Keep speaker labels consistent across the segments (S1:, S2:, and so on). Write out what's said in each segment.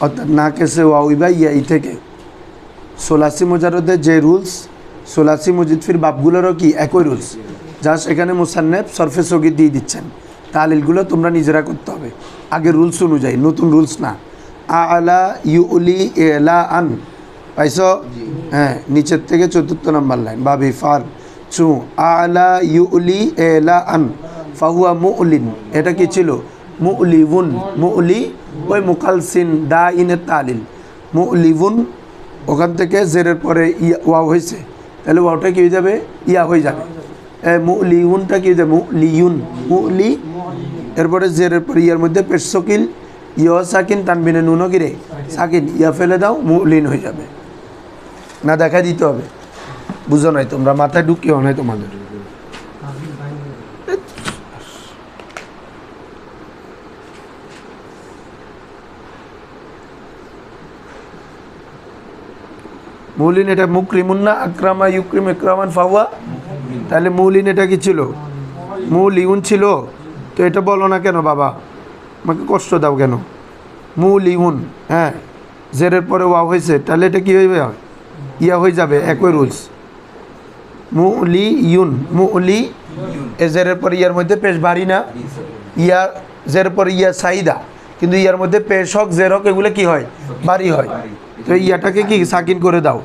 S1: অর্থাৎ না কেসে ওয়াউই বা ইয়াই থেকে সোলাসি মুজারদের যে রুলস সোলাসি মুজিদ ফির বাপগুলোরও কি একই রুলস, জাস্ট এখানে মুসান্নেফ সরফে সগির দিয়ে দিচ্ছেন। তালিলগুলো তোমরা নিজেরা করতে হবে আগের রুলস অনুযায়ী, নতুন রুলস না। আলা ইউলি এলা আন পাইছ? হ্যাঁ, নিচের থেকে 4র্থ নম্বর লাইন বাবি ফাল চু আলা ইউলি এলা আন ফাহুয়া মুলিন, এটা কি ছিল? মুলিউন, মুলি ওই মুকালসিন দা ইনের তালিল মুলিউন, ওখান থেকে জেরের পরে ওয়াও হয়েছে, তাহলে ওয়াওটা কী হয়ে যাবে? ইয়া হয়ে যাবে। মুলিউনটা কী হয়ে যাবে? মুলিউন, মুলি, এরপরে জেরের পরে ইয়ার মধ্যে পেশ সকিল ইয় সাকিন তানবিনে নুনো গিরে সাকিন, ইয়া ফেলে দাও, মুলিন হয়ে যাবে। না দেখা দিতে হবে, বুঝো নাই তোমরা, মাথায় ঢুকিও নাই তোমাদের। মৌলিন এটা মুকরিমুন না আকরামা ইউক্রিম ইকরামান ফাওয়া, তাহলে মৌলিন এটা কি ছিল? মৌলিউন ছিল। তো এটা বলো না কেন বাবা, আমাকে কষ্ট দাও কেন? মৌলিউন, হ্যাঁ, জেরের পরে ওয়া হয়েছে, তাহলে এটা কী হয়ে যাবে? ইয়া হয়ে যাবে, একই রুলস। মুলিউন, মুলি, এ জেরের পরে ইয়ার মধ্যে পেশ ভারী না, ইয়া জেরের পরে ইয়া সাইদা, কিন্তু ইয়ার মধ্যে পেশ হক জের হক এগুলো কি হয়? ভারী হয়। তো ইয়াটাকে কি সাকিন করে দাও,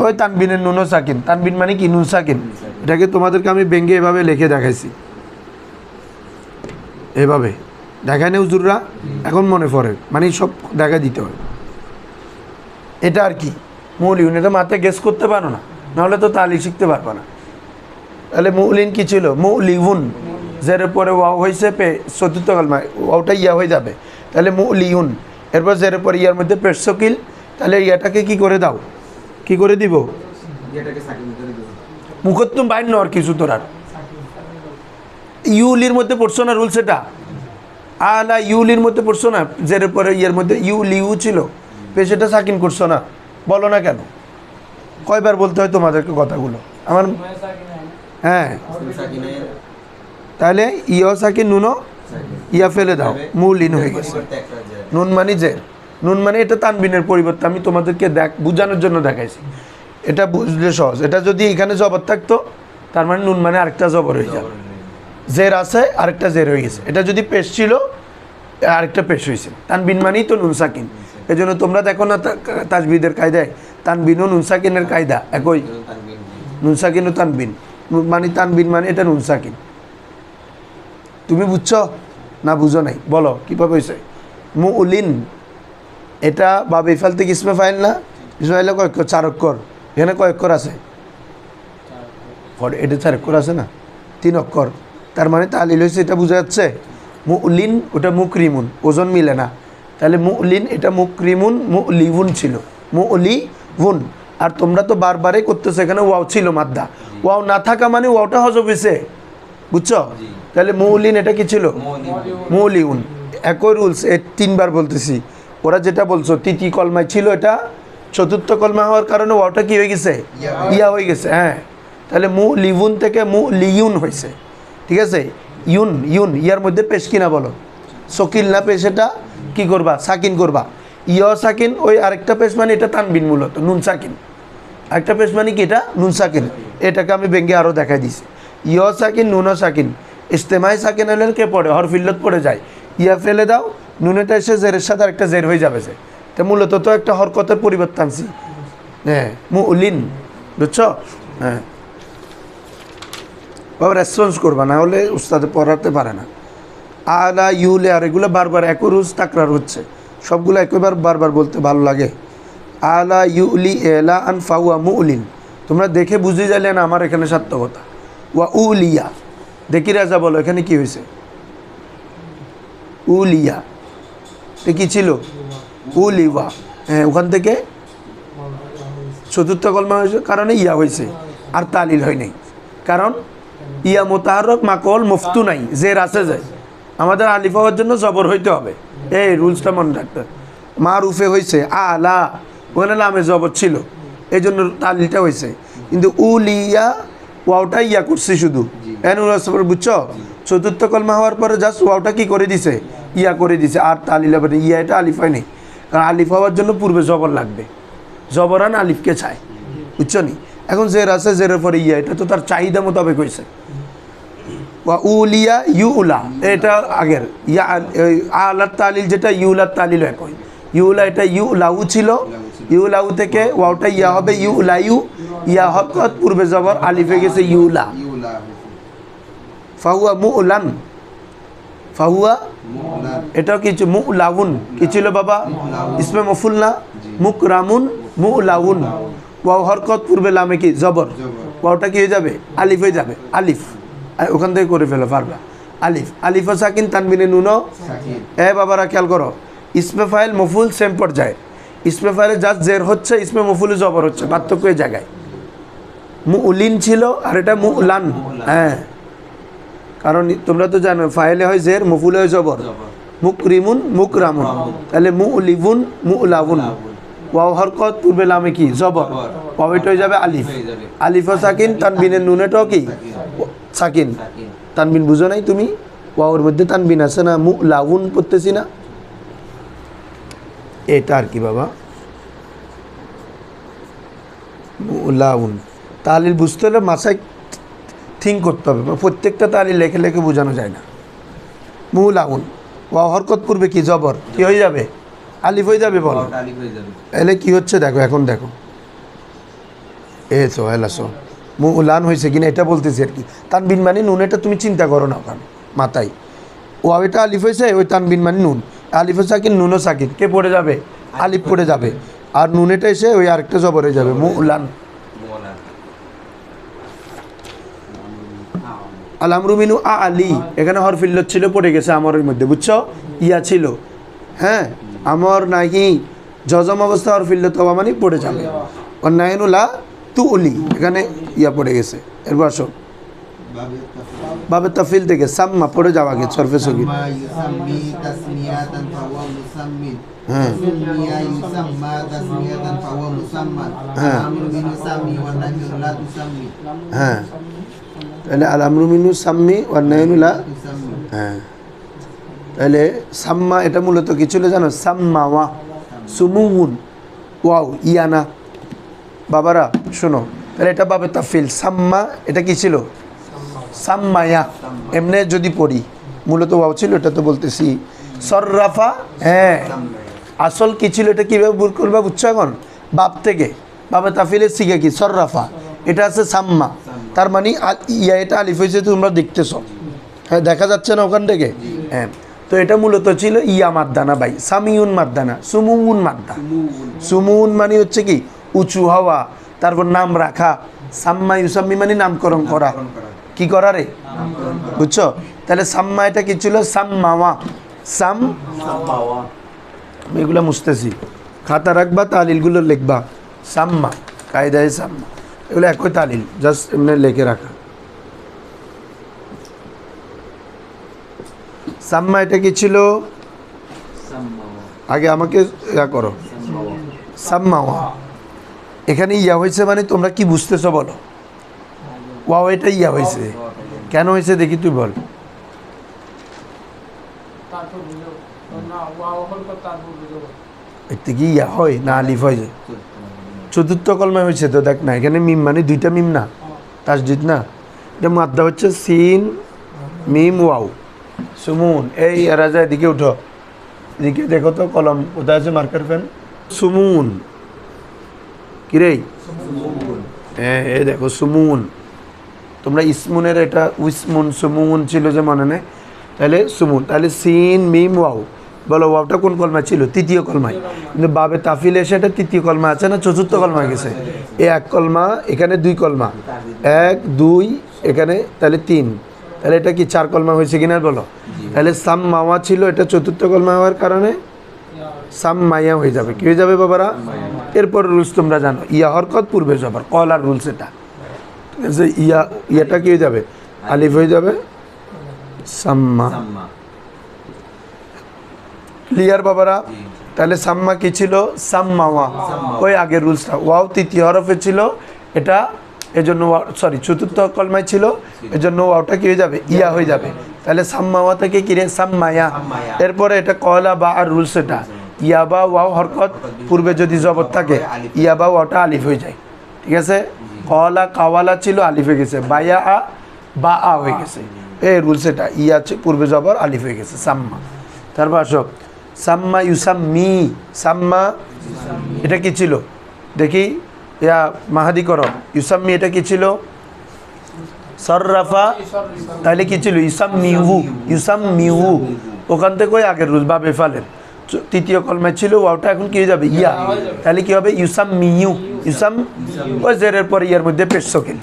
S1: ওই তানবিনের নুনো সাকিন, তানবিন মানে কি? নুন সাকিন। এটাকে তোমাদেরকে আমি ব্যঙ্গে এভাবে লিখে দেখাইছি, এভাবে দেখায় না হুজুররা, এখন মনে পড়ে, মানে সব দেখা দিতে হয়। এটা আর কি মৌলিউন, এটা মাথায় গেস করতে পারো না, নাহলে তো তালি শিখতে পারবো না। তাহলে মৌলিন কি ছিল? মৌলিউন, জের পরে ওয়াও হয়েছে 4র্থ কলমায়, ওয়াওটা ইয়া হয়ে যাবে, তাহলে মৌলিউন। এরপর জের পরে ইয়ার মধ্যে পেশ সকিল, তাহলে ইয়াটাকে কি করে দাও? কি করে দিব? মুখত্তুম বাইন আর কিছু তোর আর ইউলির মধ্যে পড়ছো না রুলস? এটা আলা ইউলির মধ্যে পড়ছো না, জের পরে ইয়ার মধ্যে ইউ ছিল, পেশটা সাকিন করছো না, বলো না কেন? কয়বার বলতে হয় তোমাদেরকে কথাগুলো আমার? হ্যাঁ, তাহলে ইয় সাকিন নুনো ইয়া ফেলে দাও, মুলিন হয়ে গেছে। নুন মানে জের, নুন মানে এটা তানবিনের পরিবর্তে আমি তোমাদেরকে বোঝানোর জন্য দেখাইছি, এটা বুঝলে সহজ। এটা যদি এখানে জবর থাকতো, তার মানে নুন মানে আরেকটা জবর হয়ে যাবে, জের আছে আরেকটা জের হয়ে গেছে। এটা যদি পেশ ছিল, আরেকটা পেশ হয়েছে। তানবিন মানেই তো নুন সাকিন, এই জন্য তোমরা দেখো না তাজবিদের কায়দায় তানবিন ও নুন সাকিনের কায়দা একই, নুন সাকিন ও তানবিন, মানে তানবিন মানে এটা নুন সাকিন। তুমি বুঝছো না বুঝো নাই? বলো কীভাবে হয়েছে? মুলিন, এটা বাবা ইফাল থেকে ইসমে ফাইল না, ইসমে ফাইলে কয় অক্ষর? 4 অক্ষর। এখানে কয় অক্ষর আছে? এটা 4 অক্ষর আছে না, 3 অক্ষর। তার মানে তালিল হয়েছে, এটা বোঝা যাচ্ছে। মুলিন ওটা মুকরিমুন, ওজন মিলে না, তাহলে মুলিন এটা মুকরিমুন, মুলিউন ছিল, মুলিউন। আর তোমরা তো বারবারই করতেছো, এখানে ওয়াও ছিল মাদ্দা, ওয়াও না থাকা মানে ওয়াওটা হজব হয়েছে, বুঝছো? তাহলে মুলিন এটা কি ছিল? মুলিউন। একই রুলস, 3বার বলতেছি। ওরা যেটা বলছো 3য় কলমায় ছিল, এটা 4র্থ কলমা হওয়ার কারণে ওয়াওটা কি হয়ে গেছে? ইয়া হয়ে গেছে। হ্যাঁ, তাহলে মুলিউন থেকে মুলিউন হয়েছে, ঠিক আছে? ইউন, ইউন, ইয়ার মধ্যে পেশ কিনা বলো? সকিল না পেশ, এটা কি করবা? সাকিন করবা। ইয় সাকিন, ওই আরেকটা পেশ মানে এটা তানবিন মূলত নুন সাকিন, আরেকটা পেশ মানে কি? এটা নুন সাকিন। এটাকে আমি ব্যঙ্গে আরও দেখাই দিছি। ইয় সাকিন, নুন সাকিন, ইস্তেমাই সাকিন হলে কে পড়ে? হরফিল্লত পড়ে যায়, ইয়া ফেলে দাও, নুনেটা এসে জেরের সাথে আরেকটা জের হয়ে যাবে, তো মূলত তো একটা হরকতের পরিবর্তন আনছি। হ্যাঁ, মুলিন, বুঝছো? হ্যাঁ, বাবা রেসপন্স করবা, না হলে উস্তাদে পড়াতে পারে না। আলা ইউলে, আর এগুলো বারবার একই রুজ তাকরার হচ্ছে, সবগুলো একবার বারবার বলতে ভালো লাগে। আলা ইউলি এলা আন ফাওয়া মুলিন, তোমরা দেখে বুঝে যাইলে না আমার এখানে সার্থকতা। ওয়া উলিয়া, দেখি রাজা বলো এখানে কি হয়েছে? উলিয়া, এ কি ছিল? উলিওয়া। হ্যাঁ, ওখান থেকে 4র্থ কলমা হয়েছে কারণে ইয়া হয়েছে, আর তালিল হয় নাই, কারণ ইয়া মোতাহারক মাকল মুফতু নাই, জের আছে যায়। আমাদের আলিফ হওয়ার জন্য জবর হইতে হবে, এই রুলসটা মনে রাখতে। মা রুফে হয়েছে আলা, ওখানে লামে জবর ছিল, এই জন্য তালিলটা হয়েছে। কিন্তু উলিয়া ওয়াওটা ইয়া করছে শুধু, বুঝছো? 4র্থ কলমা হওয়ার পরে জাস্ট ওয়াওটা কি করে দিছে? ইয়া করে দিছে, আর তালিল হবে ইয়া, এটা আলিফ হয় নেই। কারণ আলিফ হওয়ার জন্য পূর্বে জবর লাগবে, জবরান আলিফকে চায়, বুঝছো নি? এখন জের আছে, জেরের পরে ইয়া, এটা তো তার চাহিদা মোতাবেক হয়েছে। ওয়া উলিয়া ইউলা, এটা আগের ইয়া আলার তালিল, যেটা ইউলার তালিল একই। ইউলা এটা ইউলাউ ছিল, ইউলাউ থেকে ওয়াওটা ইয়া হবে ইউলাইউ, ইয়া হরকত পূর্বে জবর আলিফে গেছে ইউলা। ফাহুয়া মুলান, ফাহুয়া এটাও কিছু মুলাউন, কি ছিল বাবা? ইসমে মফুল না? মুকরামুন মুলাউন, ওয়াও হরকত পূর্বে লামে কি জবর, ওয়াওটা কি হয়ে যাবে? আলিফ হয়ে যাবে। আলিফ ওখান থেকে করে ফেলো পারবা। আলিফ, আলিফ সাকিন তানবিনে নুনো এ বাবারা খেয়াল করো, ইসমে ফাইল মফুল সেম পর্যায়ে, ইসমে ফাইলে জাস্ট জের হচ্ছে, ইসমে মফুলে জবর হচ্ছে, পার্থক্য এই জায়গায়। মুলিন ছিল আর এটা মুলান, হ্যাঁ, কারণ তোমরা তো জানো ফাইলে হয় জের, মফুলে হয় জবর। মুকরিমুন মুকরামুন, তাহলে মুলিবুন মুলাবুন, ওয়াও হরকত পূর্বে লামে কি জবর, ওয়াও এটা হয়ে যাবে আলিফ। আলিফ সাকিন তানবিনের নুনেটাও কি সাকিন, তানবিন বুঝো নাই তুমি? ওয়াওর মধ্যে তানবিন আছে না, মুলাউন পড়তেছি না, এটা আর কি বাবা মুলাউন। তালিল বুঝতে হলে মাসায় থিঙ্ক করতে হবে, প্রত্যেকটা তালিল লেখে লেখে বোঝানো যায় না। মুলাউন, ওয়াও হরকত পূর্বে কি জবর, কি হয়ে যাবে? আলিফ হয়ে যাবে। বলো এলে কি হচ্ছে দেখো, এখন দেখো এ তো এলাসো মুলান হয়েছে কিনা এটা বলতেছি আর কি। তানবিন মানে নুন, এটা তুমি চিন্তা করো না ওখানে মাথায়। ওয়াও এটা আলিফ হয়েছে, ওই তানবিন মানে নুন, আলিফ সাকিন নুনও সাকিন, কে পড়ে যাবে? আলিফ পড়ে যাবে, আর নুন এটা এসে ওই আরেকটা জবর হয়ে যাবে মুলান। আল আমরু মিনু আ আলি, এখানে হরফিল্লত ছিল, পড়ে গেছে আমরের মধ্যে, বুঝছো? ইয়া ছিল, হ্যাঁ, আমর নাহি জজম অবস্থা হরফিল্লত হওয়া মানে পড়ে যাবে। অন্যায়নুলা তু উলি, এখানে ইয়া পড়ে গেছে। এরপর আসো বাবে তাফিল থেকে সাম্মা পড়ে যাওয়া গেছে সরফে সগীর, হ্যাঁ হ্যাঁ, তাহলে আল আমরু মিনু সাম্মি ওয়ান্নায়নুলা, হ্যাঁ, তাহলে সাম্মা এটা মূলত কি ছিল জানো? সাম্মাওয়া সুমুন ওয়াও ইয়ানা। বাবারা শোনো, তাহলে এটা বাবে তাফিল, সাম্মা এটা কি ছিল? সাম্মায়া। এমনি যদি পড়ি মূলত ওয়াও ছিল, এটা তো বলতেছি। সররাফা, হ্যাঁ, আসল কি ছিল এটা কীভাবে বুঝ করবা, বুঝছো? এখন বাপ থেকে বাবে তাফিলের শিখে কি সররাফা, এটা আছে সাম্মা, তার মানে ইয়া এটা আলিফ হয়েছে, তোমরা দেখতেছ, হ্যাঁ, দেখা যাচ্ছে না ওখান থেকে, হ্যাঁ। তো এটা মূলত ছিল ইয়া মাদ্দানা ভাই, সামিউন মাদ্দানা, সুমুন মাদ্দা। সুমুন মানে হচ্ছে কি উঁচু হওয়া, তারপর নাম রাখা। সাম্মা ইউসাম্মি মানে নামকরণ করা, কি করা রে, বুঝছো? তাহলে সাম্মা এটা কি ছিল? সাম্মাওয়া, সাম, এগুলো মুছতেছি, খাতা রাখবা, তালিলগুলো লিখবা। সাম্মা কায়দায় সাম্মা, এগুলো একই তালিল, জাস্ট এমনি লিখে রাখা। সাম্মা এটা কি ছিল? আগে আমাকে ইয়া করো, সাম্মাওয়া। এখানে ইয়া হয়েছে মানে তোমরা কি বুঝতেছো বলো? ওয়াও এটা ইয়া হয়েছে, কেন হয়েছে দেখি তুই বল। এতে কি ইয়া হয় না আলিফ হয়? যে চতুর্থ কলমায় হয়েছে তো, দেখ না এখানে মিম মানে দুইটা মিম না, তাসদিদ না, এটা মাদ্দা হচ্ছে সিন মিম ওয়াও সুমুন। এই রাজা এদিকে উঠো, এদিকে দেখো তো কলম কোথায় আছে, মার্কার পেন। সুমুন কিরে, হ্যাঁ এই দেখো সুমুন। তোমরা ইসমুনের এটা উসমুন সুমুন ছিল যে মনে নেই, তাহলে সুমুন, তাহলে সিন মিম ওয়াও। বলো ওয়াওটা কোন কলমায় ছিল? তৃতীয় কলমায়। কিন্তু বাবে তাফিল এসে এটা তৃতীয় কলমা আছে না, চতুর্থ কলমায় গেছে। এই এক কলমা, এখানে দুই কলমা, এক দুই এখানে, তাহলে তিন, তাহলে এটা কি চার কলমা হয়েছে কিনা বলো? তাহলে সাম মাওয়া ছিল, এটা চতুর্থ কলমা হওয়ার কারণে সাম মাইয়া হয়ে যাবে। কি হয়ে যাবে বাবারা? এরপর রুলস তোমরা জানো, ইয়া হরকত পূর্বে জবর, কলার রুলস এটা, ঠিক আছে? ইয়াটা কি হয়ে যাবে? আলিফ হয়ে যাবে, সাম্মা। ক্লিয়ার বাবারা? তাহলে সাম্মা কি ছিল? সাম্মাওয়া, ওই আগের রুলসটা। ওয়াও তৃতীয় হরফে ছিল, এটা এজন্য সরি চতুর্থ কলমায় ছিল, এজন্য ওয়াওটা কি হয়ে যাবে? ইয়া হয়ে যাবে। তাহলে সাম্মাওয়া থেকে কি রে? সাম্মায়া। এরপরে এটা কলা বা আর রুলস, এটা ইয়াবা ওয়াও হরকত পূর্বে যদি জবর থাকে ইয়াবা ওয়াওটা আলিফ হয়ে যায়, ঠিক আছে। কওয়ালা কাওয়ালা ছিল আলিফ হয়ে গেছে, বায়া আ বা আ হয়ে গেছে, এই রুলস এটা। ইয়া পূর্বে জবর আলিফ হয়ে গেছে, সাম্মা। তারপর আসো সাম্মা ইউসাম্মি, সাম্মা এটা কি ছিল দেখি, ইয়া মাহাদি করো, ইউসাম্মি এটা কি ছিল, সররাফা, তাহলে কি ছিল ইউসাম্মিহু, ইউসাম্মিহু ওখান থেকে ওই আগের রুল বা বেফালের তৃতীয় কলমায় ছিল ওয়াওটা এখন কি হয়ে যাবে ইয়া, তাহলে কি হবে ইউসাম্মিয়ু, ইউসাম ওই জেরের পরে ইয়ার মধ্যে পেশ সকিল।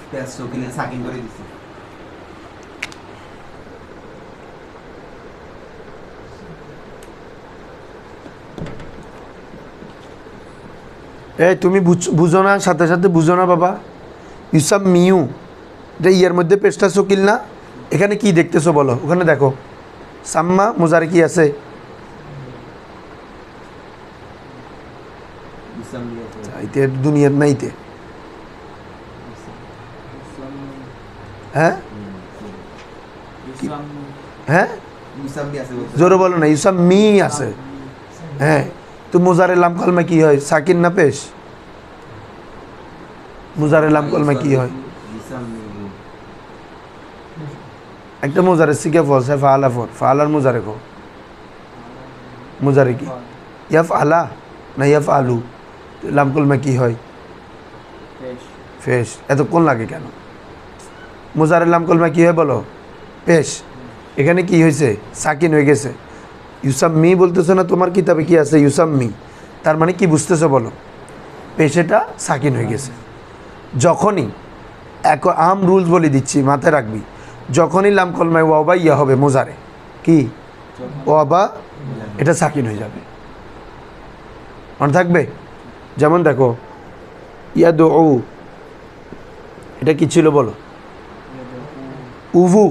S1: এই তুমি বুঝো না, সাথে সাথে বুঝো না বাবা, ইউসাম্মিয়ু এটা ইয়ার মধ্যে পেশটা সকিল না, এখানে কি দেখতেছো বলো, ওখানে দেখো সাম্মা মুজারে কি আছে, আইতে দুনিয়ার নাইতে, হ্যাঁ হ্যাঁ জোরে বলো না, ইউসাম্মি আছে, হ্যাঁ। তো মুজারে লাম কলমা কি হয়, সাকিন না পেশ, মুজারে লাম কলমা কি হয়, একটা মুজারে সিকে ফল সে ফাআলা ফর, ফাআলার মুজারে কো, মুজারে কি ইয়াফ আলা না ইয়াফ আলু, লাম কলমা কি হয় পেশ, এতক্ষণ লাগে কেন, মুজারে লাম কলমা কি হয় বলো পেশ, এখানে কি হয়েছে সাকিন হয়ে গেছে, ইউসাম্মি বলতেছো না তোমার কিতাবে কি আছে ইউসাম্মি, তার মানে কি বুঝতেছো বলো, পেশেটা সাকিন হয়ে গেছে। যখনই এক আম রুলস বলে দিচ্ছি মাথায় রাখবি, যখনই লাম কলমায় ওয়া বা ইয়া হবে মোজারে কি ওয়া বা এটা সাকিন হয়ে যাবে, মনে থাকবে। যেমন দেখো ইয়াদু, এটা কি ছিল বলো, উভু,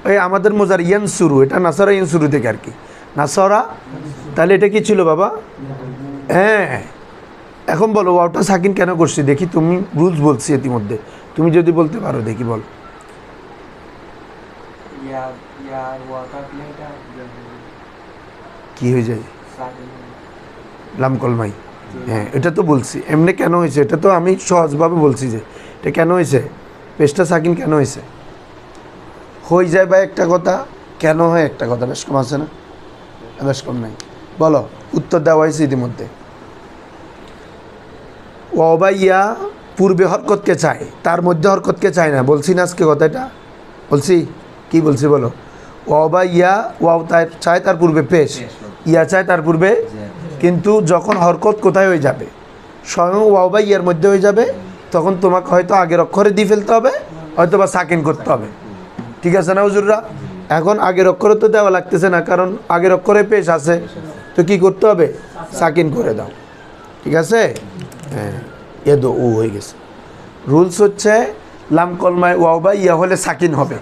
S1: এই আমাদের মোজার ইয়ান শুরু, এটা নাসারা ইয়ান শুরু থেকে আর কি নাসারা, তাহলে এটা কি ছিল বাবা, হ্যাঁ। এখন বলো ওয়াওটা সাকিন কেন করছি দেখি, তুমি রুলস বলছি ইতিমধ্যে, তুমি যদি বলতে পারো দেখি বল, কি হয়ে যায় লাম কলমাই, হ্যাঁ এটা তো বলছি, এমনি কেন হয়েছে এটা তো আমি সহজভাবে বলছি যে এটা কেন হয়েছে, পেশটা সাকিন কেন হয়েছে, হয়ে যায় বা একটা কথা, কেন হয় একটা কথা, বেশ কম আছে না, বেশ কম নাই, বলো উত্তর দেওয়া হয়েছে ইতিমধ্যে। ওয়া বা ইয়া পূর্বে হরকতকে চায়, তার মধ্যে হরকতকে চায় না, বলছি না আজকে কথা, এটা বলছি কি বলছি বলো, ওয়া বা ইয়া ওয়াও চায় তার পূর্বে পেশ, ইয়া চায় তার পূর্বে, কিন্তু যখন হরকত কোথায় হয়ে যাবে, স্বয়ং ওয়া বা ইয়ার মধ্যে হয়ে যাবে, তখন তোমাকে হয়তো আগের অক্ষরে দিয়ে ফেলতে হবে, হয়তো বা সাকিন করতে হবে, ঠিক আছে না হুজুররা। এখন আগের অক্ষরে তো দেওয়া লাগতেছে না, কারণ আগের অক্ষরে পেশ আছে, তো কি করতে হবে সাকিন করে দাও, ঠিক আছে। হ্যাঁ এ দো ও হয়ে গেছে, রুলস হচ্ছে লাম কলমায় ওয়াও বা ইয়া হলে সাকিন হবে,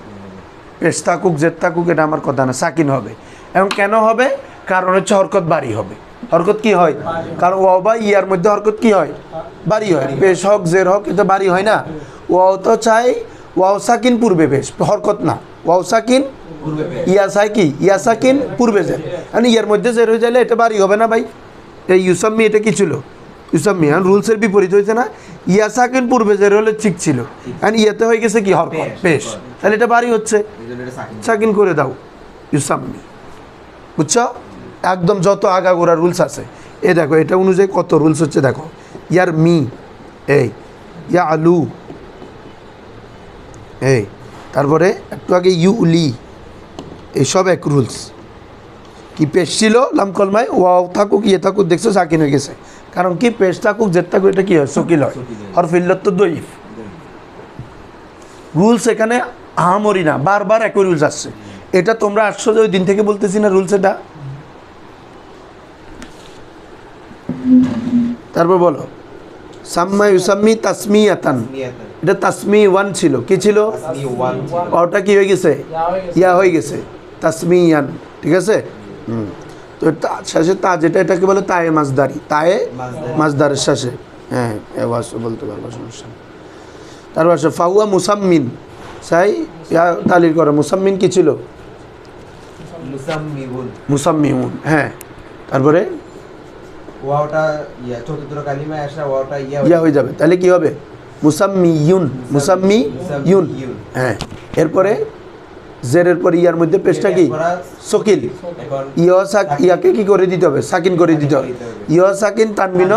S1: পেশ থাকুক জেদ থাকুক এটা আমার কথা না, সাকিন হবে। এবং কেন হবে, কারণ হচ্ছে হরকত বাড়ি হবে, হরকত কি হয়, কারণ ওয়াও বা ইয়ার মধ্যে হরকত কি হয় বাড়ি হয়, পেশ হোক জের হোক এটা বাড়ি হয় না, ওয়াও তো চাই ওয়াও সাকিন পূর্বে পেশ, হরকত না, ওয়াও সাকিন ইয়া চাই কি ইয়া সাকিন পূর্বে জের, মানে ইয়ার মধ্যে জের হয়ে যাইলে এটা বাড়ি হবে না ভাই। এই ইউসাম্মি এটা কি ছিল ইউসাম্মি, রুলসের বিপরীত হয়েছে না, ইয়া সাকিন পূর্বে জের হলে ঠিক ছিল, কারণ ইয়াতে হয়ে গেছে কি হরকত পেশ, তাহলে এটা বাড়ি হচ্ছে, সাকিন করে দাও ইউসাম্মি, বুঝছো। একদম যত আগাগোড়া রুলস আছে, এ দেখো এটা অনুযায়ী কত রুলস হচ্ছে দেখো, ইয়ার মি, এই ইয়া আলু, এই তারপরে একটু আগে ইউলি, এইসব এক রুলস, কি পেশ ছিল লাম কলমায় ওয়াও থাকুক ইয়ে থাকুক দেখছো সাকিন হয়ে গেছে, কারণ কি পেশ থাকুক জেদ থাকুক এটা কি হয় সকিল হয়, হরফিল্লত তো দইফ, রুলস এখানে আহামরি না, বারবার একই রুলস আসছে, এটা তোমরা আসছো যে ওই দিন থেকে বলতেছি না রুলস এটা। তারপর বলো সাম্মা ইউসাম্মি তাসমিয়াতান, এটা তাসমি ওয়ান ছিল, কি ছিল ওটা কি হয়ে গেছে ইয়া হয়ে গেছে তাসমিয়ান, ঠিক আছে। তো শেষে তা যেটা এটাকে বলে তায়ে মাজদারি, তায়ে মাজদারের শেষে, হ্যাঁ বলতে পারবো সমস্যা। তারপর ফাহুয়া মুসাম্মিন, সাই ইয়া তালিল করো, মুসাম্মিন কি ছিল মুসাম্মিউন, হ্যাঁ। তারপরে
S2: ওয়াওটা চতুর্থ কালিমায় আসা ওয়াওটা
S1: ইয়া হয়ে যাবে, তাহলে কি হবে? মুসাম্মিয়ুন, মুসাম্মিয়ুন। হ্যাঁ, এরপরে জেরের পর ইয়ার মধ্যে পেশটা কি? সকিল। ইয়াকে কি করে দিতে হবে? সাকিন করে দিতে হবে। ইয়া সাকিন তানবিন,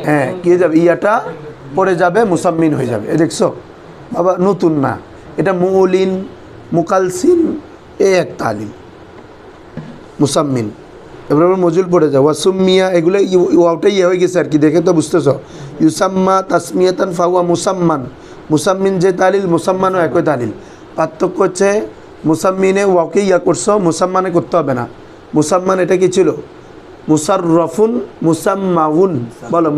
S1: হ্যাঁ কি হয়ে যাবে? ইয়াটা পড়ে যাবে, মুসাম্মিন হয়ে যাবে। এ দেখছো বাবা, নতুন না এটা, মুলিন মুকালসিন এক তালিম, মুসাম্মিন। এবার মজুল পড়ে যাও, ওয়াসুমিয়া, এগুলো ওয়াওটাই ইয়ে হয়ে গেছে আর কি, দেখে তো বুঝতেছ। ইউসাম্মা তাসমিয়াতান ফাওয়া মুসাম্মান, মুসাম্মিন যে তালিল, মুসাম্মানও একই তালিল। পার্থক্য হচ্ছে মুসাম্মিনে ওয়াওকে ইয়া করছো, মুসাম্মানে করতে হবে না। মুসাম্মান এটা কি ছিল? মুসাররফুন, মুসাম্মাউন। বলো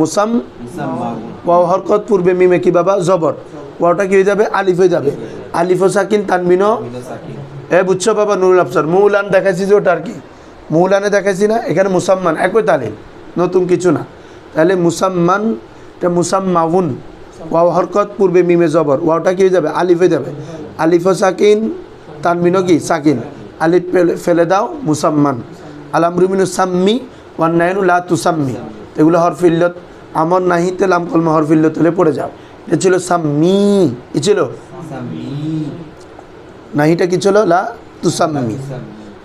S1: ওয়াও হরকত পূর্বে মিমে কি বাবা? জবর। ওয়াওটা কি হয়ে যাবে? আলিফ হয়ে যাবে। আলিফ ও সাকিন তানবিনো, বুঝছো বাবা? নুরুল আফসার মৌলান দেখাইছি যে ওটা আর কি, মৌলানে দেখাইছি না, এখানে মুসাম্মান একই তালিল, নতুন কিছু না। তাহলে মুসাম্মান এটা মুসাম্মাউন, ওয়াও হরকত পূর্বে মিমে জবর, ওয়াওটা কি হয়ে যাবে? আলিফ হয়ে যাবে। আলিফ ও সাকিন তানবিনো কি? সাকিন। আলিফ ফেলে দাও, মুসাম্মান। আলামরুমিনু সাম্মি ওয়ান্নায়নু লা তুসাম্মি, এগুলো হরফিল্লত। আমর নাহিতে লাম কলমা হরফিল্লত হলে পড়ে যাও। এটা ছিল সাম্মি, এ ছিল নাহিটা কি ছিল? লা তুসাম্মি,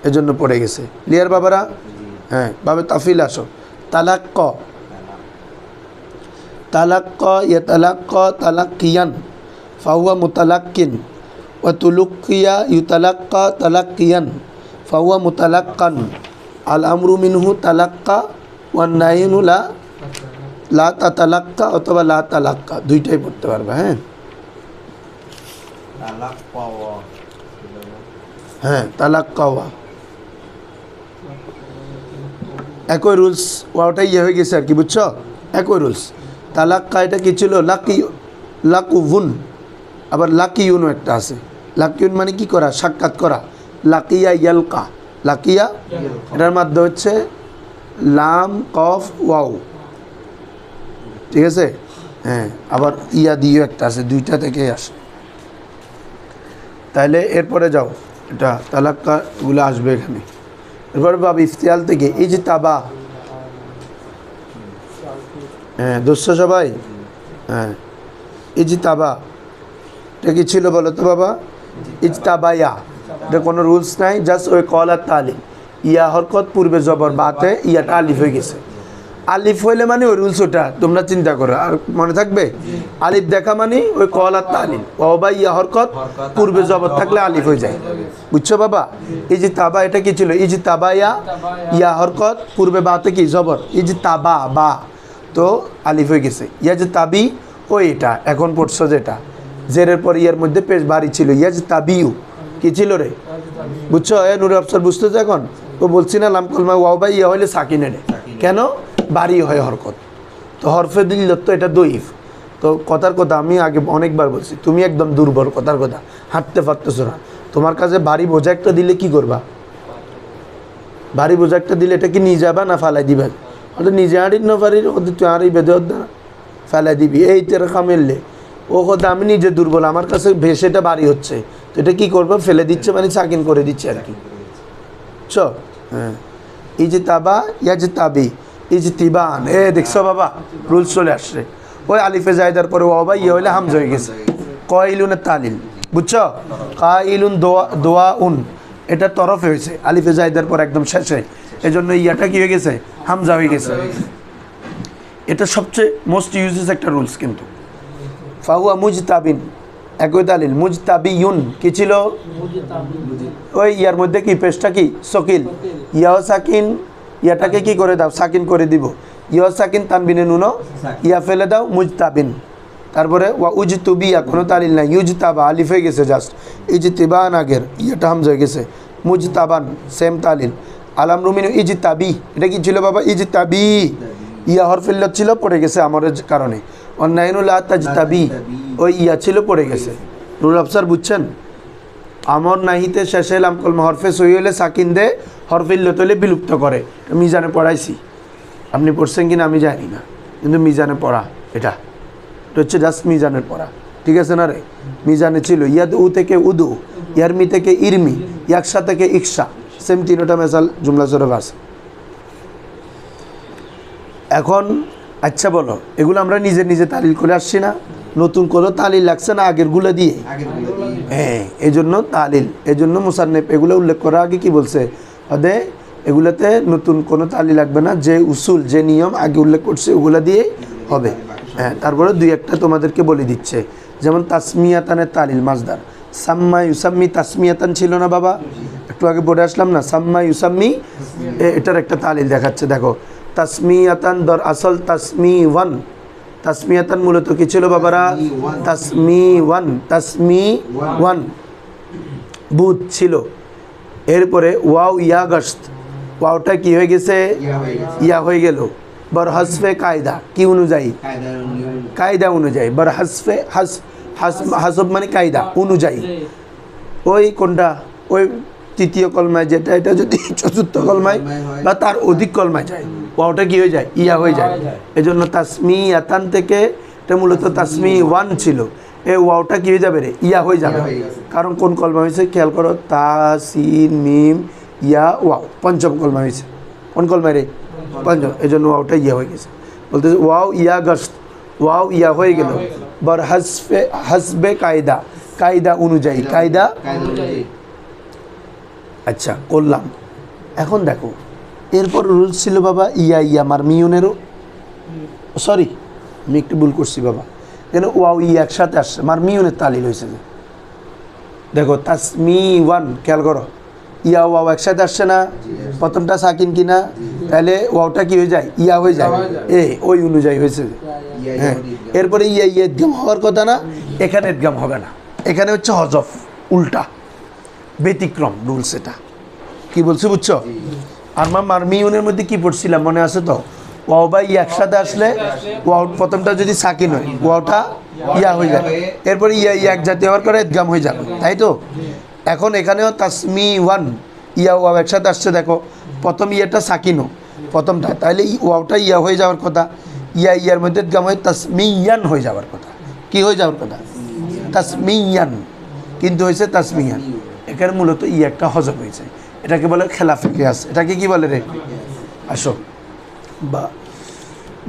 S1: এজন্য পড়ে গেছে। ক্লিয়ার বাবারা? হ্যাঁ বাবা, তাফিল আসো। তালাক্ক, তালাক্ক ইয়াতালাক্ক তালাক্কিয়ান ফাহুয়া মুতালাক্কিন, ওয়া তুলুক্কিয়া ইউতালাক্কা তালাক্কিয়ান ফাহুয়া মুতালাক্কান। আল আমরু মিনহু তালাক্কা ওয়ান নাহিনু লা তাতালাক্কা অথবা লা তালাক্কা, দুইটাই পড়তে পারবে। হ্যাঁ হ্যাঁ, তালাক্কাওয়া একই রুলস, ওয়াওটাই ইয়ে হয়ে গেছে আর কি, বুঝছো? একই রুলস। তালাক্কা এটা কি ছিল? লাকুভুন। আবার লাকিউনও একটা আছে। লাকিউন মানে কি করা? সাক্ষাৎ করা। লাকিয়া ইয়ালকা, লাকিয়া এটার মাধ্যমে হচ্ছে লাম কফ ওয়াও, ঠিক আছে? হ্যাঁ, আবার ইয়া দিয়েও একটা আছে, দুইটা থেকে আসে। তাহলে এরপরে যাও, এটা তালাক্কাগুলো আসবে এখানে। এরপরে বাব ইফতিয়াল থেকে ইজতাবা, হ্যাঁ দোস্ত সবাই, হ্যাঁ ইজতাবা এটা কি ছিল বলো তো বাবা? ইজতাবায়া, এটা কোনো রুলস নাই, জাস্ট ওই কল আর তালিম। ইয়া হরকত পূর্বে জবর, বাতে ইয়াটা আলিফ হয়ে গেছে। আলিফ হইলে মানে ওই রুলস, ওটা তোমরা চিন্তা করো, আর মনে থাকবে। আলিফ দেখা মানে ওই কল আর তালিম, ও বা ইয়া হরকত পূর্বে জবর থাকলে আলিফ হয়ে যায়, বুঝছো বাবা? ইজতাবা এটা কি ছিল? ইজতাবায়া, ইয়া হরকত পূর্বে বাতে কি জবর, ইজতাবা বা, তো আলিফ হয়ে গেছে। ইয়াজতাবি ওই এটা এখন পড়ছো যেটা, জেরের পর ইয়ার মধ্যে পেশ বাড়ি ছিল। ইয়াজতাবিউ কি ছিল রে? বুঝছো? নুরুল আফসার বুঝতেছো এখন? ও বলছি না লাম কলমা ওয়াও বা ইয়া হইলে সাকিনে রে, কেন? বাড়ি হয় হরকত, তো হরফে দিল তো এটা দইফ। তো কথার কথা আমি আগে অনেকবার বলছি, তুমি একদম দুর্বল, কথার কথা হাঁটতে পারতেছো না, তোমার কাছে ভারী বোঝা একটা দিলে কি করবা? ভারী বোঝা একটা দিলে এটা কি নিয়ে যাবা না ফালাই দিবা? ওটা নিজে হাঁড়ির না পারি, ওদের তুই হাঁড়ি বেঁধে না ফেলাই দিবি, এই তেরে খামেললে ও কথা আমি নিজে দুর্বল, আমার কাছে ভেসেটা ভারী হচ্ছে, তো এটা কী করবো? ফেলে দিচ্ছে মানে সাকিন করে দিচ্ছে আর কি, চ। হ্যাঁ, ইজতাবা ইয়াজতাবি ইজতিবান, দেখছো বাবা রুলস চলে আসছে। ওই আলিফে জায়দার পরে ও বা ইয়ে হইলে হামজা হয়ে গেছে। কয়লুনের তালিল, বুঝছো? কাইলুন দোয়া উন, এটা তরফে হয়েছে আলিফে জায়দার পর একদম শেষে, এজন্য ইয়াটা কি হয়ে গেছে? হামজা হয়ে গেছে। এটা সবচেয়ে মোস্ট ইউজেস একটা রুলস কিন্তু। ফাহুয়া মুজতাবিন একই তালিল, মুজতাবিউন কি ছিল? ওই ইয়ার মধ্যে কি পেশটা কি? সকিল। ইয়া সাকিন, ইয়াটাকে কি করে দাও? সাকিন করে দিব। ইয়া সাকিন তানবিনে নুনো, ইয়া ফেলে দাও, মুজতাবিন। তারপরে ওয়া উজতুবিয়া কোনো তালিল নাই, ইউজতাবা আলিফ হয়ে গেছে জাস্ট। ইজতিবান আগের, ইয়াটা হামজা হয়ে গেছে। মুজতাবান সেম তালিল। আলাম রুমিনু ইজতাবি, এটা কি ছিল বাবা? ইজতাবি, ইয়া হরফিল্লাত ছিল, পড়ে গেছে আমরের কারণে। অন্যায়নু লা তাজতাবি, ওই ইয়া ছিল, পড়ে গেছে। নুরুল আফসার বুঝছেন? আমর নাহিতে শেষে লাম কলমা হরফে সই হলে সাকিন দে, হরফিল্লাত হলে বিলুপ্ত করে। মিজানে পড়াইছি, আপনি পড়ছেন কিনা আমি জানি না, কিন্তু মিজানে পড়া এটা হচ্ছে জাস্ট মিজানের পড়া, ঠিক আছে না রে? মিজানে ছিল ইয়াদ উ থেকে উদু, ইয়ারমি থেকে ইরমি, ইয়াকশা থেকে ইকশা, সেম তিনটা মেসাল জুমলা সরফ আছে। এখন আচ্ছা বলো, এগুলো আমরা নিজে নিজে তালিল করে আসছি না, নতুন কোনো তালিল লাগছে না আগেরগুলো দিয়ে? হ্যাঁ, এই জন্য তালিল, এই জন্য মুসান্নেফ এগুলো উল্লেখ করার আগে কি বলছে, অদে এগুলোতে নতুন কোনো তালিল লাগবে না, যে উসুল যে নিয়ম আগে উল্লেখ করছে ওগুলো দিয়ে হবে। হ্যাঁ, তারপরে দুই একটা তোমাদেরকে বলে দিচ্ছে, যেমন তাসমিয়াতানের তালিল মাজদার, সাম্মা ইউসাম্মি তাসমিয়াতান ছিল না বাবা, একটু আগে পড়ে আসলাম না, সাম্মা ইউসাম্মি, এটার একটা তালিল দেখাচ্ছে দেখো, তাসমিয়াতান দর আসল তাসমি ওয়ান, তাসমিয়াতান মূলত কি ছিল বাবারা, তাসমি ওয়ান বুধ ছিল, এরপরে ওয়াও ইয়া গস্ত, ওয়াওটা কি হয়ে গেছে, ইয়া হয়ে গেল, বর হাসফে কায়দা কি অনুযায়ী, কায়দা অনুযায়ী, বর হাসফে হাসব মানে কায়দা অনুযায়ী, ওই কোনটা, ওই তৃতীয় কলমায় যেটা, এটা যদি চতুর্থ কলমায় বা তার অধিক কলমায় যায়, ওয়াওটা কি হয়ে যায়, ইয়া হয়ে যায়। এজন্য তাসমি আতান থেকে এটা মূলত তাসমি ওয়ান ছিল, এই ওয়াওটা কি হয়ে যাবে রে, ইয়া হয়ে যাবে, কারণ কোন কলমা হয়েছে খেয়াল করো, তা সিন মিম ইয়া ওয়াও, পঞ্চম কলমা হয়েছে, কোন কলমায় রে, পঞ্চম, এই জন্য ওয়াওটা ইয়া হয়ে গেছে, বলতে ওয়াও ইয়া গস্ত, ওয়াও ইয়া হয়ে গেল, বর হাসবে কায়দা, কায়দা অনুযায়ী, কায়দা। আচ্ছা করলাম, এখন দেখো এরপর রুলস ছিল বাবা ইয়া ইয়া মারমিউনেরও, সরি আমি একটু ভুল করছি বাবা, কেন ওয়াও ইয়া একসাথে আসছে, মারমিউনের তালিল হয়েছে যে, দেখো তাসমি ওয়ান খেয়াল করো, ইয়া ওয়াও একসাথে আসছে না, প্রথমটা সাকিন কিনা, তাহলে ওয়াওটা কি হয়ে যায়, ইয়া হয়ে যায়, ওই অনুযায়ী হয়েছে। হ্যাঁ, এরপরে ইয়া ইয়া এদগাম হওয়ার কথা না, এখানে এদগাম হবে না, এখানে হচ্ছে হজফ, উল্টা ব্যতিক্রম রুলস, এটা কি বলছি বুঝছো? আমরা মারমিউনের মধ্যে কি পড়ছিলাম মনে আছে তো, ওয়াও বা ইয়া একসাথে আসলে ওয়াও প্রথমটা যদি সাকিন হয় ওয়াওটা ইয়া হয়ে যাবে, এরপরে ইয়া ইয়া এক জাতীয় হওয়ার পরে এদগাম হয়ে যাবে, তাই তো? এখন এখানেও তাসমি ওয়ান ইয়া ওয়াও একসাথে আসছে, দেখো প্রথম ইয়াটা সাকিনো প্রথমটা, তাহলে ওয়াওটা ইয়া হয়ে যাওয়ার কথা, ইয়া ইয়ার মধ্যে এদগাম হয়ে তাসমিয়ান হয়ে যাওয়ার কথা, কি হয়ে যাওয়ার কথা, তাসমিয়ান, কিন্তু হয়েছে তাসমিয়ান, এখানে মূলত ই একটা হজম হয়েছে, এটাকে বলে খেলাফে কিয়াস, এটাকে কি বলে রে, আসো বা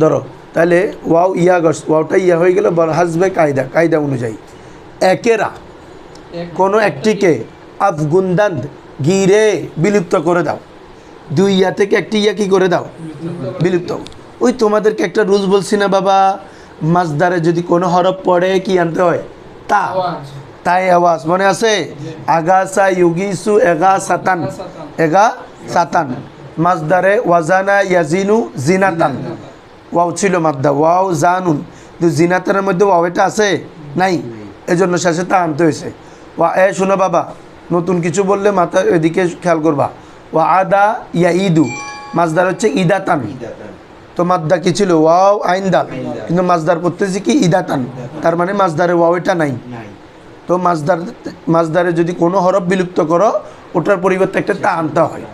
S1: ধরো, তাহলে ওয়াও ইয়া গস, ওয়াওটা ইয়া হয়ে গেল, বল হাসবে কায়দা, কায়দা অনুযায়ী, একেরা কোনো একটিকে আফগুন্দান গিরে বিলুপ্ত করে দাও, দুই ইয়া থেকে একটি ইয়া কি করে দাও, বিলুপ্ত। ওই তোমাদেরকে একটা রুলস বলছি না বাবা, মাজদারে যদি কোনো হরফ পড়ে কি আনতে হয়, তা, তাই আওয়াজ মনে আছে, আগাসা ইউগিসু এগা সাতান, এগা সাতান, মাজদারে ওয়াজানা ইয়াজিনু জিনাতান, ওয়াও ছিল মাদ্দা, ওয়াও জানুন, কিন্তু জিনাতানের মধ্যে ওয়াও এটা আছে নাই, এজন্য শেষে তা আনতে হয়েছে। ওয়া শোনো বাবা, নতুন কিছু বললে মাথা এদিকে খেয়াল করবা, ওয়া আদা ইয়া ইদু, মাজদার হচ্ছে ইদাতান, তো মাদ্দা কি ছিল, ওয়াও আইন দাল, কিন্তু মাজদার পড়তেছি কি ইদাতান, তার মানে মাজদারে ওয়াও এটা নাই, তো মাজদারে যদি কোনো হরফ বিলুপ্ত করো ওটার পরিবর্তে একটা তা আনতে হয়,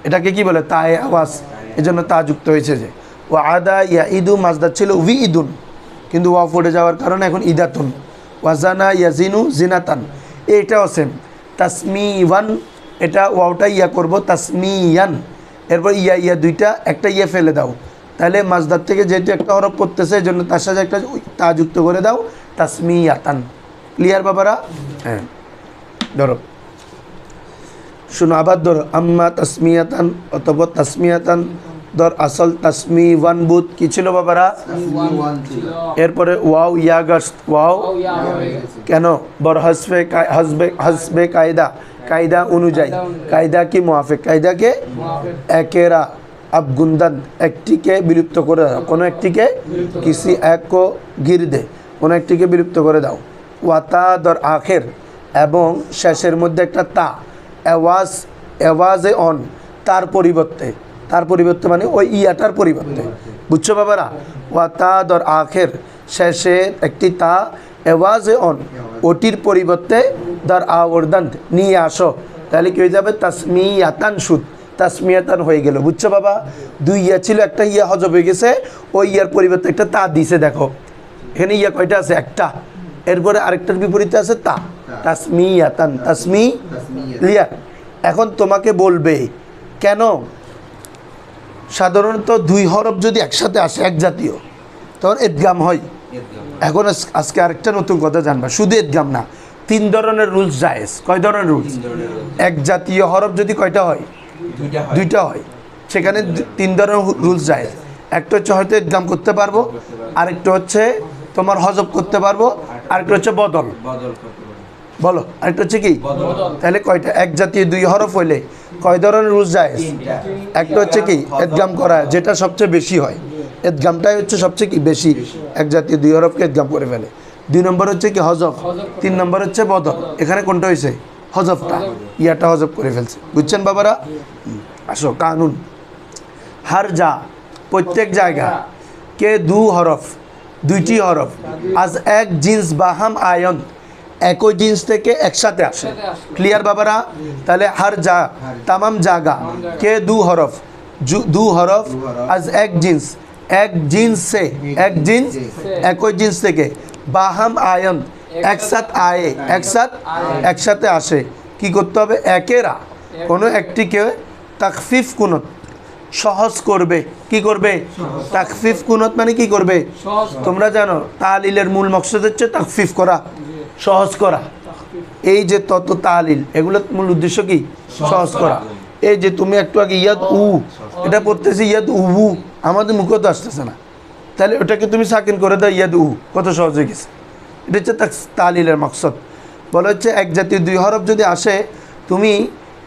S1: এটাকে কি বলে, তায়ে আওয়াজ, এজন্য তা যুক্ত হয়েছে। যে ও আদা ইয়া ইদু মাজদার ছিল উই ইদুন, কিন্তু ওয়া পড়ে যাওয়ার কারণে এখন ইদাতুন, ওয়াজানা ইয়াজিনু জিনাতান, এইটাও সেম, তাসমি ওয়ান, এটা ওয়াওটা ইয়া করবো তাসমিয়ান, এরপর ইয়া ইয়া দুইটা, একটা ইয়া ফেলে দাও, তাহলে মাজদার থেকে যেহেতু একটা হরফ পড়তেছে এই জন্য তার সাথে একটা তা যুক্ত করে দাও, তাসমিয়াতান। ক্লিয়ার বাবারা? হ্যাঁ, ধরো শুনো আবার ধরো, আম্মা তাসমিয়াতান অথবা তাসমিয়াতান, ধর আসল তাসমি ওয়ান বুথ কি ছিল বাবারা, এরপরে ওয়াও ইয়া গস্ত, ওয়াও কেন, বর হাসবে কায়দা, কায়দা অনুযায়ী, কায়দা কি মুআফিক, কায়দাকে একেরা আবগুন্দান, একটিকে বিলুপ্ত করে দাও, কোনো একটিকে কিসি এক কো গির দে, কোনো একটিকে বিলুপ্ত করে দাও, ওয়াতা দর আখের, এবং শেষের মধ্যে একটা তা, আওয়াজ, আওয়াজে অন, তার পরিবর্তে, তার পরিবর্তে মানে ওই ইয়াটার পরিবর্তে, বুঝছো বাবারা, ওয়াতা দর আখের, শেষে একটি তা, আওয়াজে অন, ওটির পরিবর্তে দর আওয়ার্দান নিয়ে আসো, তাহলে কি হয়ে যাবে, তাসমিয়াতান সুদ, তাসমিয়াতান হয়ে গেল, বুঝছো বাবা? দুই ইয়া ছিল, একটা ইয়া হজব হয়ে গেছে, ওই ইয়ার পরিবর্তে একটা তা দিছে, দেখো এখানে ইয়া কয়টা আছে, একটা, এরপরে আরেকটার বিপরীতে আছে তা, তাসমিয়াতান, তাসমি, ক্লিয়ার? এখন তোমাকে বলবে কেন সাধারণত দুই হরফ যদি একসাথে আসে এক জাতীয় তখন এদগাম হয়। এখন আজকে আরেকটা নতুন কথা জানবা, শুধু এদগাম না, 3 ধরনের রুলস জায়েজ। কয় ধরনের রুলস? এক জাতীয় হরফ যদি কয়টা হয়? দুইটা হয়, সেখানে 3 ধরনের রুলস জায়েজ। একটা হচ্ছে হয়তো এদগাম করতে পারবো, আরেকটা হচ্ছে তোমার হজব করতে পারবো, আরেকটা হচ্ছে বদল। বলো আরেকটা হচ্ছে কি? তাহলে কয়টা? এক জাতীয় 2 হরফ হইলে কয় ধরনের রুলস জায়েজ? একটা হচ্ছে কি এদগাম করা, যেটা সবচেয়ে বেশি হয়, এদগামটাই হচ্ছে সবচেয়ে কি বেশি, এক জাতীয় 2 হরফকে এদগাম করে ফেলে। 2 নম্বর হচ্ছে কি হজব, 3 নম্বর হচ্ছে বদল। এখানে কোনটা হয়েছে? হজবটা, ইয়াটা হজব করে ফেলছে। বুঝছেন বাবারা? আসো কানুন, হার যা প্রত্যেক জায়গা কে 2 হরফ, 2টি হরফ আজ এক জিন্স বাহাম আয়ন, একই জিন্স থেকে একসাথে আসে। ক্লিয়ার বাবারা? তাহলে হার যা তামাম জায়গা কে 2 হরফ, 2 হরফ আজ এক জিন্স, এক জিন্স সে, এক জিন্স একই জিন্স থেকে, বাহাম আয়ন একসাথে আসে। কি করতে হবে? একেরা কোনো একটিকে তাকফিফ কুনত সহজ করবে। কি করবে? তাকফিফ কুনত মানে কি করবে? তোমরা জানো তালিলের মূল মকসদ হচ্ছে তাকফিফ করা, সহজ করা। এই যে তত তালিল, এগুলোর মূল উদ্দেশ্য কি? সহজ করা। এই যে তুমি একটু আগে ইয়াদ উ, এটা পড়তেছি ইয়াদ উবু, আমাদের মুখে তো আসতেছে না, তাহলে ওটাকে তুমি সাকিন করে দাও ইয়াদ উ, কত সহজ হয়ে গেছে। এটা হচ্ছে তালিলের মকসদ। বলা হচ্ছে এক জাতীয় 2 হরফ যদি আসে, তুমি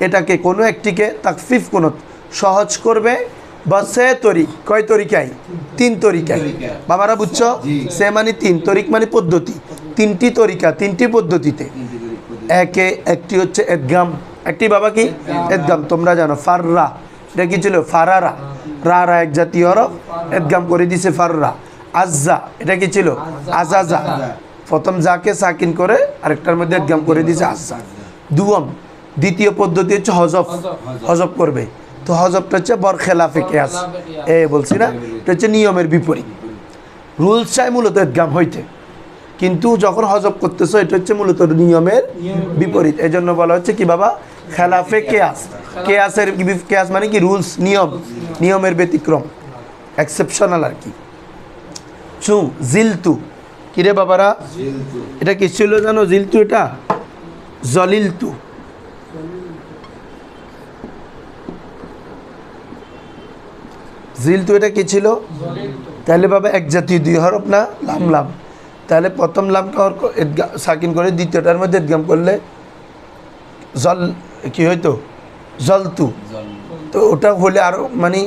S1: এটাকে কোনো একটিকে তাকফিফ কুনত সহজ করবে, বা সে তরিক, কয় তরিকায়? 3 তরিকায়। বাবারা বুঝছো? সে মানে 3, তরিক মানে পদ্ধতি, 3টি তরিকা, 3টি পদ্ধতিতে। একটি হচ্ছে এদগাম, একটি বাবা কি এদগাম, তোমরা জানো ফাররা, এটা কি ছিল? ফারারা, রা এক জাতীয় হরফ, এদগাম করে দিছে ফাররা। আজ্জা, এটা কি ছিল? আজাজা, প্রথম যাকে সাকিন করে আরেকটার মধ্যে এদগাম করে দিছে আজ্জা। দ্বিতীয় পদ্ধতি হচ্ছে হজব, হজব করবে। তো হজবটা হচ্ছে বরখেলাফে কিয়াস, বলছি না, এটা হচ্ছে নিয়মের বিপরীত। রুলস চাই মূলত এদগাম হইতে, কিন্তু যখন হজব করতেছো এটা হচ্ছে মূলত নিয়মের বিপরীত। এই জন্য বলা হচ্ছে কি বাবা? খেলাফে কেয়াস। কেয়াসের কেয়াস মানে কি? রুলস, নিয়ম, নিয়মের ব্যতিক্রম, এক্সেপশনাল আর কি। চু জিলতু, কিরে বাবারা এটা কি ছিল জানো? জিলতু এটা জলিলতু। জিলতু এটা কি ছিল? তাহলে বাবা এক জাতীয় 2 হরফ না, লাম লাম। তাহলে প্রথম লামটা সাকিন করে দ্বিতীয়টার মধ্যে এদগাম করলে জল কি হইতো? জলতু। তো ওটা হলে আরো মানে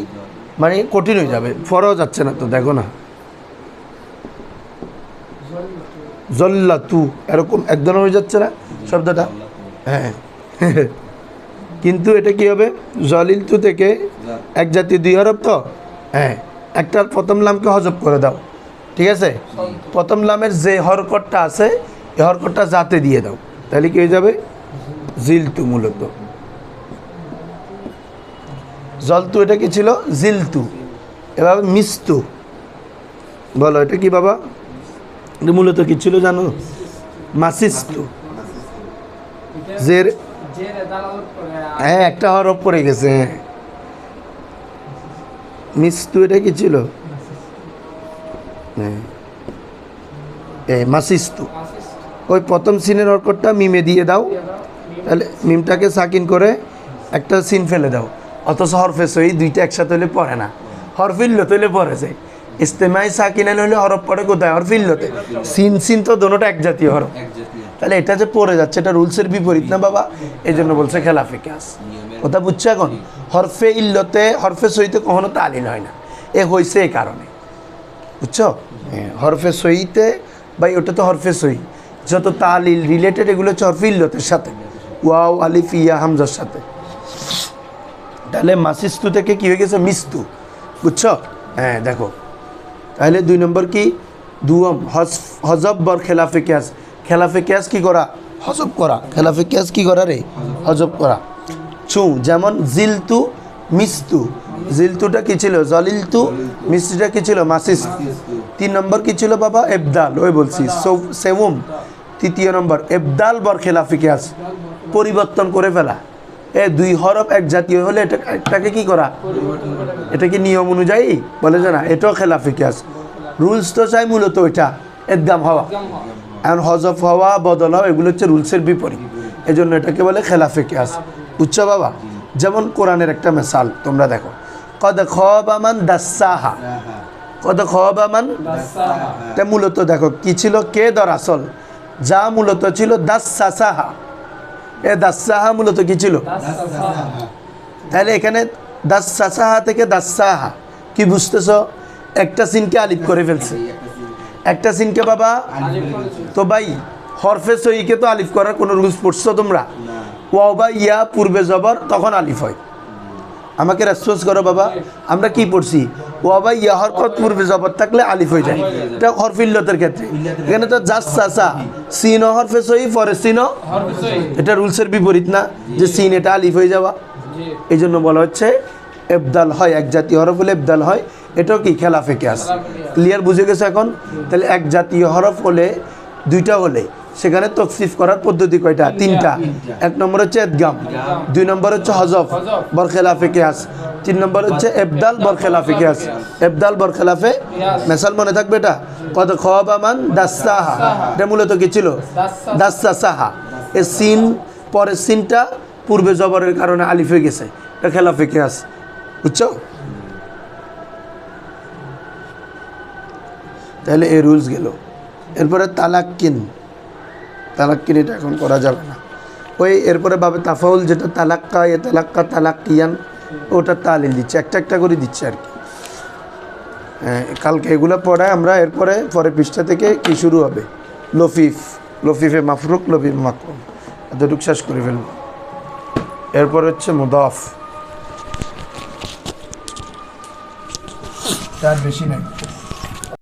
S1: মানে কঠিন হয়ে যাবে, ফরাও যাচ্ছে না তো, দেখো না, জল্লাতু এরকম একদম হয়ে যাচ্ছে না শব্দটা? হ্যাঁ কিন্তু এটা কি হবে? জলিলতু থেকে এক জাতীয় 2 হরফ তো, হ্যাঁ, একটার প্রথম লামকে হজব করে দাও, ঠিক আছে? প্রথম লামের যে হরকতটা আছে এই হরকতটা জাতে দিয়ে দাও, তাহলে কি হয়ে যাবে? জিলতু। মূলত জলতু এটা কি ছিল? জিলতু। এভাবে মিস্তু, বলো এটা কি বাবা? এটা মূলত কি ছিল জানো? মাসিস্তু। জের, হ্যাঁ একটা হরফ পড়ে গেছে, হ্যাঁ। মিস্তু এটা কি ছিল? মাসিস্তু। ওই প্রথম সিনের হরকতটা মিমে দিয়ে দাও, তাহলে মিমটাকে সাকিন করে একটা সিন ফেলে দাও। অথচ হরফে সই দুইটা একসাথে হলে পড়ে না, হরফিল্লত হলে পড়েছে। ইস্তেমাই সাকিনান হলে হরফ পড়ে কোথায়? হরফিল্লতে। সিন তো দোনোটা এক জাতীয় হরফ, তাহলে এটা যে পড়ে যাচ্ছে এটা রুলসের বিপরীত না বাবা? এই জন্য বলছে খেলাফে কিয়াস। কথা বুঝছো এখন? হরফে ইল্লতে, হরফে সইতে কখনো তালিল হয় না, এ হয়েছে এই কারণে, বুঝছো? হরফে সইতে ভাই, ওটা তো হরফে সই, যত তালিল রিলেটেড এগুলো হচ্ছে হরফে ইল্লতের সাথে, ওয়াও আলিফ ইয়া হামজার সাথে। তাহলে মাসিস্তু থেকে কি হয়ে গেছে? মিস্তু, বুঝছো? হ্যাঁ দেখো, তাহলে 2 নম্বর কি? দুয়ম হজব বর খেলাফে কিয়াস। খেলাফে কিয়াস কি করা? হজব করা। খেলাফে কিয়াস কি করা রে? হজব করা। চু যেমন জিলতু মিস্তু, জিলতুটা কি ছিল? জলিলতু। মিস্তুটা কি ছিল? মাসিস। 3 নম্বর কি ছিল বাবা? এবদাল। ওই বলছি সেউম। 3য় নম্বর এবদাল বর খেলাফে কিয়াস, পরিবর্তন করে ফেলা। দুই হরফ এক জাতীয় হলে এটাকে কি করা, এটা কি নিয়ম অনুযায়ী বলে যে না, এটাও খেলাফে কিয়াস। রুলস তো চাই মূলত ওইটা ইদগাম হওয়া, এখন হজফ হওয়া বদল হওয়া এগুলো হচ্ছে রুলসের বিপরীত, এই জন্য এটাকে বলে খেলাফে কিয়াস। বুঝছো বাবা? যেমন কোরআনের একটা মিসাল তোমরা দেখো, কদ খাবা মান দাস্সাহা, কদ খাবা মান, এটা মূলত দেখো কি ছিল, কে দর আসল, যা মূলত ছিল দাস্সাসাহা, এ দাস্সাহা মূলত কি ছিল, তাহলে এখানে দাস্সাসাহা থেকে দাস্সাহা কি বুঝতেছ, একটা সিনকে আলিফ করে ফেলছে, একটা সিনকে বাবা, তো ভাই হরফে সইকে তো আলিফ করার কোনো রুলস পড়ছো তোমরা? ওয়াও বা ইয়া পূর্বে জবর তখন আলিফ হয়, আমাকে রেসপন্স করো বাবা, আমরা কি পড়ছি, ওয়া বা ইয়া হরকত পূর্বে জবর থাকলে আলিফ হয়ে যায়, এটা হরফিল্লতের ক্ষেত্রে। এখানে তো জাসসাসা সিন হরফে সই পরে সিন, এটা রুলসের বিপরীত না যে সিন এটা আলিফ হয়ে যাওয়া, এই জন্য বলা হচ্ছে এবদাল হয়, এক জাতীয় হরফ হলে এবদাল হয়, এটাও কি খেলাফে কিয়াস। ক্লিয়ার বুঝে গেছে এখন? তাহলে এক জাতীয় হরফ হলে দুইটা হলে সেখানে তকসিফ করার পদ্ধতি কয়টা, তিনটা। এক নম্বর হচ্ছে ইদগাম, দুই নম্বর হচ্ছে হজফ বরখেলাফে কিয়াস, তিন নম্বর হচ্ছে এবদাল বরখেলাফে কিয়াস। এবদাল বরখেলাফে মেসাল মনে থাকবে এটা, কদ খাবা মান দাস্সাহা, এটা মূলত কি ছিল, দাস্সাসাহা, এ সিন পরের সিনটা পূর্বে জবরের কারণে আলিফ হয়ে গেছে, এটা খেলাফে কিয়াস। বুঝছো? তাহলে এই রুলস গেল। এরপরে তালাক্কিন, তালাক্কিন এটা এখন করা যাবে না। ওই এরপরে বাবে তাফাউল যেটা তালাক্কা, এ তালাক্কা, তালাক্কিয়ান, ওটা তালিল দিচ্ছে, একটা একটা করে দিচ্ছে আর কি। কালকে এগুলো পড়ায় আমরা, এরপরে পরের পৃষ্ঠা থেকে কি শুরু হবে, লফিফ, লফিফে মাফরুক, লফিফে মাকরুম, এতটুকু শেষ করে ফেলব। এরপর হচ্ছে মুদাফ, তার বেশি নাই।